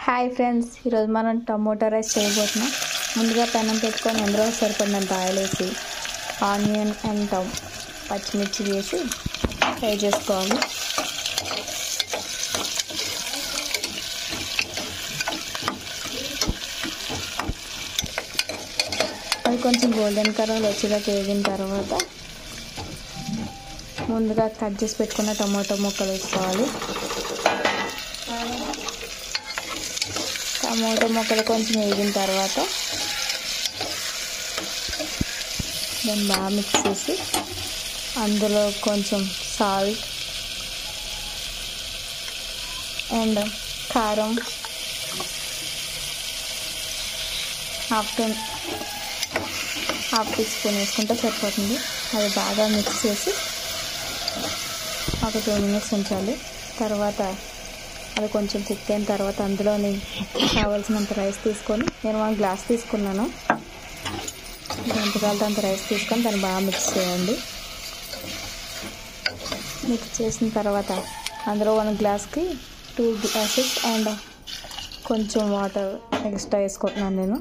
Hi friends, ఈరోజు మనం tomato rice చేయబోతున్నాం. ముందుగా పెనం పెట్టుకొని అందులో సరిపడినంత ఆయిల్ వేసి ఆనియన్ అండ్ పచ్చిమిర్చి వేసి ఫ్రై చేసుకోవాలి. అది కొంచెం గోల్డెన్ కలర్ వచ్చేదాకా వేగిన తర్వాత ముందుగా కట్ చేసి పెట్టుకున్న టమాటో ముక్కలు వేసుకోవాలి. టమాటో ముక్కలు కొంచెం వేగిన తర్వాత దాన్ని బాగా మిక్స్ చేసి అందులో కొంచెం సాల్ట్ అండ్ కారం హాఫ్ టీ స్పూన్ వేసుకుంటే సరిపోతుంది. అది బాగా మిక్స్ చేసి ఒక 2 మినిట్స్ ఉంచాలి. తర్వాత అది కొంచెం కుక్ అయిన తర్వాత అందులోని కావాల్సినంత రైస్ తీసుకొని, నేను 1 గ్లాస్ తీసుకున్నాను. ఎంత కావాలంటే అంత రైస్ తీసుకొని దాన్ని బాగా మిక్స్ చేయండి. మిక్స్ చేసిన తర్వాత అందులో 1 గ్లాస్కి 2 గ్లాసెస్ అండ్ కొంచెం వాటర్ ఎక్స్ట్రా వేసుకుంటున్నాను నేను.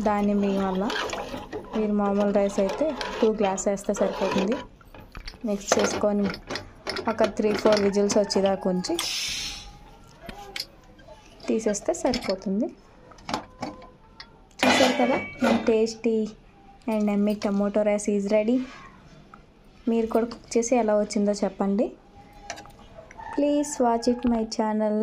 దాన్ని మీ వల్ల మీరు మామూలు రైస్ అయితే 2 గ్లాస్ వేస్తే సరిపోతుంది. మిక్స్ చేసుకొని ఒక 3-4 విజిల్స్ వచ్చేదాకా ఉంచి తీసేస్తే సరిపోతుంది. చూసారు కదా, మన tasty and yummy tomato rice is ready. మీరు కూడా కుక్ చేసి ఎలా వచ్చిందో చెప్పండి. Please watch it my channel.